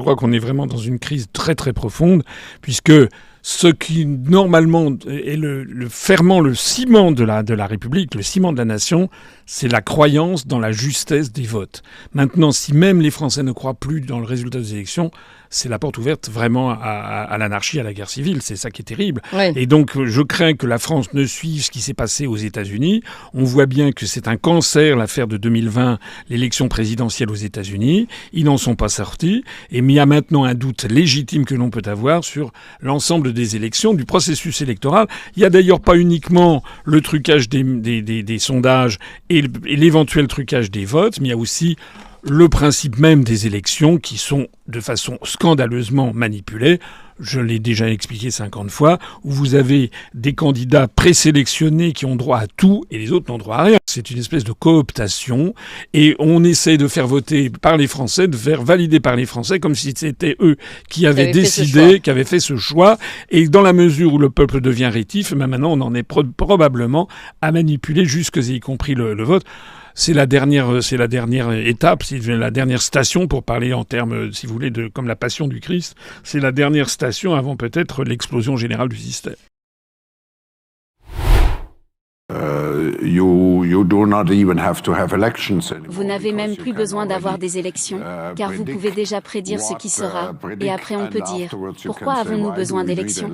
Je crois qu'on est vraiment dans une crise très très profonde, puisque ce qui normalement est le ferment, le ciment de la République, le ciment de la nation, c'est la croyance dans la justesse des votes. Maintenant, si même les Français ne croient plus dans le résultat des élections, c'est la porte ouverte vraiment à l'anarchie, à la guerre civile. C'est ça qui est terrible. Oui. Et donc, je crains que la France ne suive ce qui s'est passé aux États-Unis. On voit bien que c'est un cancer, l'affaire de 2020, l'élection présidentielle aux États-Unis. Ils n'en sont pas sortis. Et il y a maintenant un doute légitime que l'on peut avoir sur l'ensemble des élections, du processus électoral. Il n'y a d'ailleurs pas uniquement le trucage des sondages et l'éventuel trucage des votes, mais il y a aussi le principe même des élections qui sont de façon scandaleusement manipulées. Je l'ai déjà expliqué 50 fois, où vous avez des candidats présélectionnés qui ont droit à tout et les autres n'ont droit à rien. C'est une espèce de cooptation et on essaie de faire voter par les Français, de faire valider par les Français comme si c'était eux qui avaient décidé, qui avaient fait ce choix. Et dans la mesure où le peuple devient rétif, maintenant on en est probablement à manipuler jusque y compris le vote. C'est la dernière étape, c'est la dernière station pour parler en termes, si vous voulez, comme la passion du Christ. C'est la dernière station avant peut-être l'explosion générale du système. Vous n'avez même plus besoin d'avoir des élections, car vous pouvez déjà prédire ce qui sera, et après on peut dire, pourquoi avons-nous besoin d'élections ?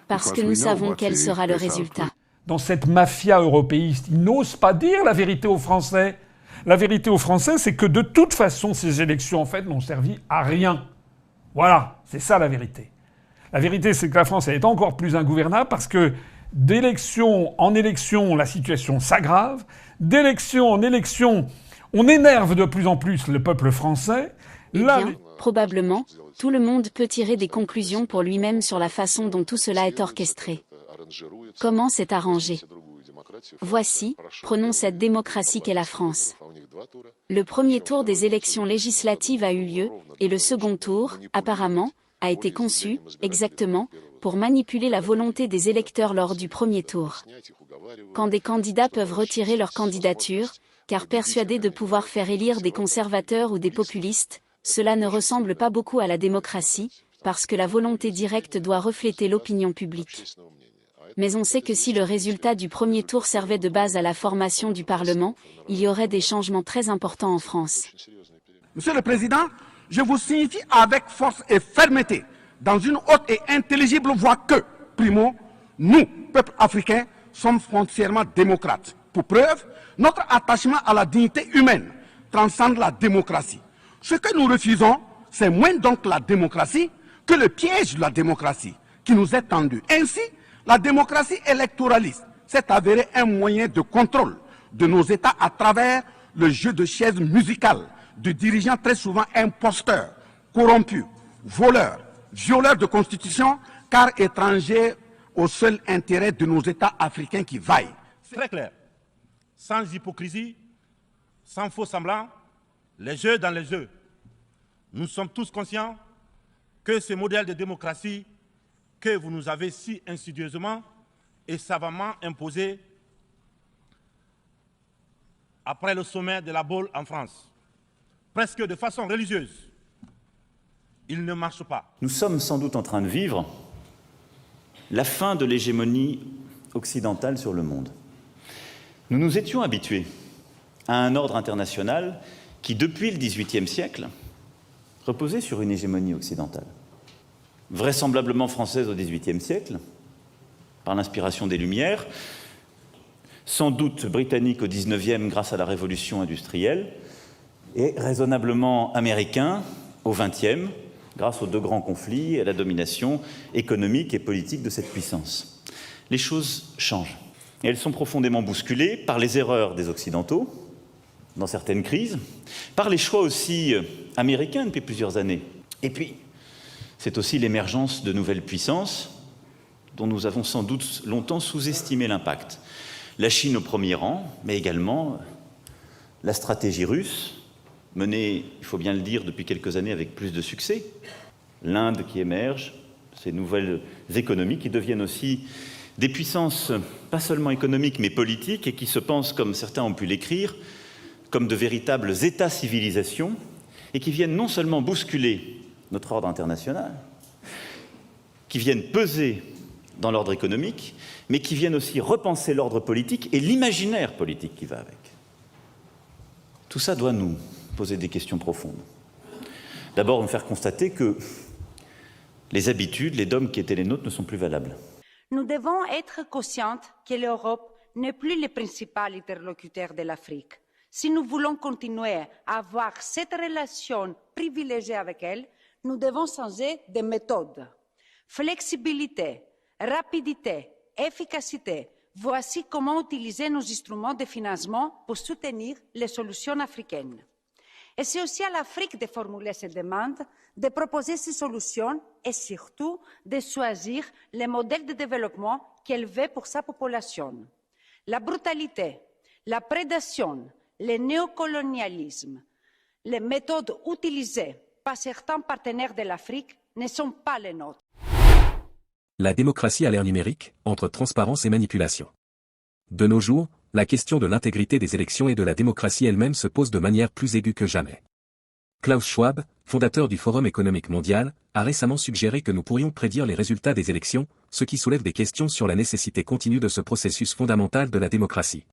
Parce que nous savons quel sera le résultat. Dans cette mafia européiste, ils n'osent pas dire la vérité aux Français. La vérité aux Français, c'est que de toute façon, ces élections, en fait, n'ont servi à rien. Voilà, c'est ça la vérité. La vérité, c'est que la France, elle est encore plus ingouvernable parce que d'élection en élection, la situation s'aggrave. D'élection en élection, on énerve de plus en plus le peuple français. Eh bien, probablement, tout le monde peut tirer des conclusions pour lui-même sur la façon dont tout cela est orchestré. Comment c'est arrangé ? Voici, prenons cette démocratie qu'est la France. Le premier tour des élections législatives a eu lieu, et le second tour, apparemment, a été conçu, exactement, pour manipuler la volonté des électeurs lors du premier tour. Quand des candidats peuvent retirer leur candidature, car persuadés de pouvoir faire élire des conservateurs ou des populistes, cela ne ressemble pas beaucoup à la démocratie, parce que la volonté directe doit refléter l'opinion publique. Mais on sait que si le résultat du premier tour servait de base à la formation du Parlement, il y aurait des changements très importants en France. Monsieur le Président, je vous signifie avec force et fermeté, dans une haute et intelligible voix que, primo, nous, peuple africain, sommes foncièrement démocrates. Pour preuve, notre attachement à la dignité humaine transcende la démocratie. Ce que nous refusons, c'est moins donc la démocratie que le piège de la démocratie qui nous est tendu. Ainsi, la démocratie électoraliste s'est avérée un moyen de contrôle de nos États à travers le jeu de chaises musicales de dirigeants très souvent imposteurs, corrompus, voleurs, violeurs de constitution, car étrangers au seul intérêt de nos États africains qui vaillent. Très clair, sans hypocrisie, sans faux semblants, les jeux dans les jeux. Nous sommes tous conscients que ce modèle de démocratie que vous nous avez si insidieusement et savamment imposé après le sommet de la Baule en France, presque de façon religieuse, il ne marche pas. Nous sommes sans doute en train de vivre la fin de l'hégémonie occidentale sur le monde. Nous nous étions habitués à un ordre international qui, depuis le XVIIIe siècle, reposait sur une hégémonie occidentale. Vraisemblablement française au XVIIIe siècle, par l'inspiration des Lumières, sans doute britannique au XIXe grâce à la révolution industrielle, et raisonnablement américain au XXe, grâce aux deux grands conflits et à la domination économique et politique de cette puissance. Les choses changent. Et elles sont profondément bousculées par les erreurs des Occidentaux, dans certaines crises, par les choix aussi américains depuis plusieurs années. Et puis, c'est aussi l'émergence de nouvelles puissances dont nous avons sans doute longtemps sous-estimé l'impact. La Chine au premier rang, mais également la stratégie russe, menée, il faut bien le dire, depuis quelques années avec plus de succès. L'Inde qui émerge, ces nouvelles économies qui deviennent aussi des puissances pas seulement économiques mais politiques et qui se pensent, comme certains ont pu l'écrire, comme de véritables États-civilisations et qui viennent non seulement bousculer notre ordre international, qui viennent peser dans l'ordre économique, mais qui viennent aussi repenser l'ordre politique et l'imaginaire politique qui va avec. Tout ça doit nous poser des questions profondes. D'abord, nous faire constater que les habitudes, les dogmes qui étaient les nôtres ne sont plus valables. Nous devons être conscients que l'Europe n'est plus le principal interlocuteur de l'Afrique. Si nous voulons continuer à avoir cette relation privilégiée avec elle, nous devons changer de méthode. Flexibilité, rapidité, efficacité, voici comment utiliser nos instruments de financement pour soutenir les solutions africaines. Et c'est aussi à l'Afrique de formuler ces demandes, de proposer ces solutions et surtout de choisir les modèles de développement qu'elle veut pour sa population. La brutalité, la prédation, le néocolonialisme, les méthodes utilisées par certains partenaires de l'Afrique ne sont pas les nôtres. La démocratie à l'ère numérique, entre transparence et manipulation. De nos jours, la question de l'intégrité des élections et de la démocratie elle-même se pose de manière plus aiguë que jamais. Klaus Schwab, fondateur du Forum économique mondial, a récemment suggéré que nous pourrions prédire les résultats des élections, ce qui soulève des questions sur la nécessité continue de ce processus fondamental de la démocratie.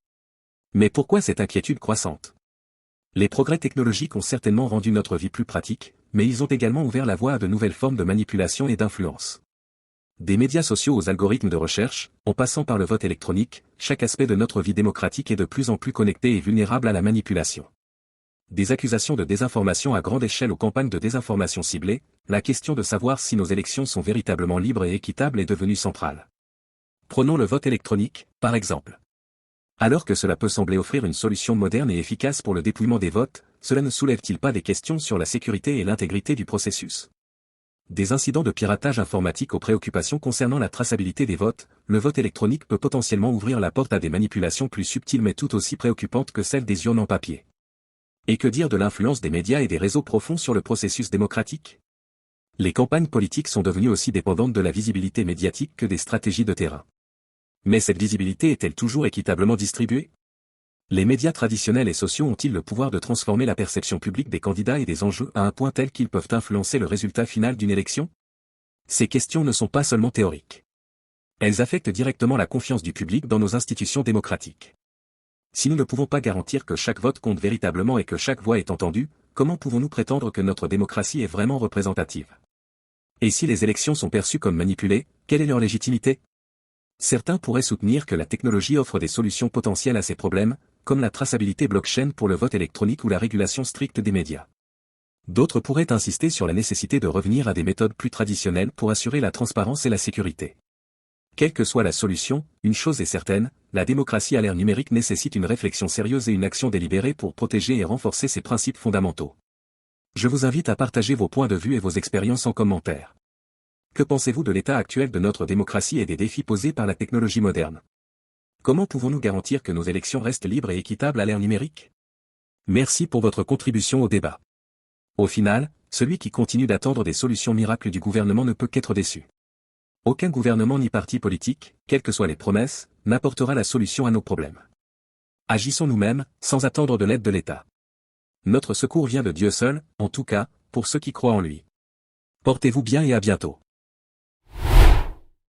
Mais pourquoi cette inquiétude croissante? Les progrès technologiques ont certainement rendu notre vie plus pratique, mais ils ont également ouvert la voie à de nouvelles formes de manipulation et d'influence. Des médias sociaux aux algorithmes de recherche, en passant par le vote électronique, chaque aspect de notre vie démocratique est de plus en plus connecté et vulnérable à la manipulation. Des accusations de désinformation à grande échelle aux campagnes de désinformation ciblées, la question de savoir si nos élections sont véritablement libres et équitables est devenue centrale. Prenons le vote électronique, par exemple. Alors que cela peut sembler offrir une solution moderne et efficace pour le dépouillement des votes, cela ne soulève-t-il pas des questions sur la sécurité et l'intégrité du processus? Des incidents de piratage informatique aux préoccupations concernant la traçabilité des votes, le vote électronique peut potentiellement ouvrir la porte à des manipulations plus subtiles mais tout aussi préoccupantes que celles des urnes en papier. Et que dire de l'influence des médias et des réseaux profonds sur le processus démocratique? Les campagnes politiques sont devenues aussi dépendantes de la visibilité médiatique que des stratégies de terrain. Mais cette visibilité est-elle toujours équitablement distribuée? Les médias traditionnels et sociaux ont-ils le pouvoir de transformer la perception publique des candidats et des enjeux à un point tel qu'ils peuvent influencer le résultat final d'une élection? Ces questions ne sont pas seulement théoriques. Elles affectent directement la confiance du public dans nos institutions démocratiques. Si nous ne pouvons pas garantir que chaque vote compte véritablement et que chaque voix est entendue, comment pouvons-nous prétendre que notre démocratie est vraiment représentative? Et si les élections sont perçues comme manipulées, quelle est leur légitimité? Certains pourraient soutenir que la technologie offre des solutions potentielles à ces problèmes, comme la traçabilité blockchain pour le vote électronique ou la régulation stricte des médias. D'autres pourraient insister sur la nécessité de revenir à des méthodes plus traditionnelles pour assurer la transparence et la sécurité. Quelle que soit la solution, une chose est certaine, la démocratie à l'ère numérique nécessite une réflexion sérieuse et une action délibérée pour protéger et renforcer ses principes fondamentaux. Je vous invite à partager vos points de vue et vos expériences en commentaire. Que pensez-vous de l'état actuel de notre démocratie et des défis posés par la technologie moderne? Comment pouvons-nous garantir que nos élections restent libres et équitables à l'ère numérique? Merci pour votre contribution au débat. Au final, celui qui continue d'attendre des solutions miracles du gouvernement ne peut qu'être déçu. Aucun gouvernement ni parti politique, quelles que soient les promesses, n'apportera la solution à nos problèmes. Agissons nous-mêmes, sans attendre de l'aide de l'État. Notre secours vient de Dieu seul, en tout cas, pour ceux qui croient en lui. Portez-vous bien et à bientôt.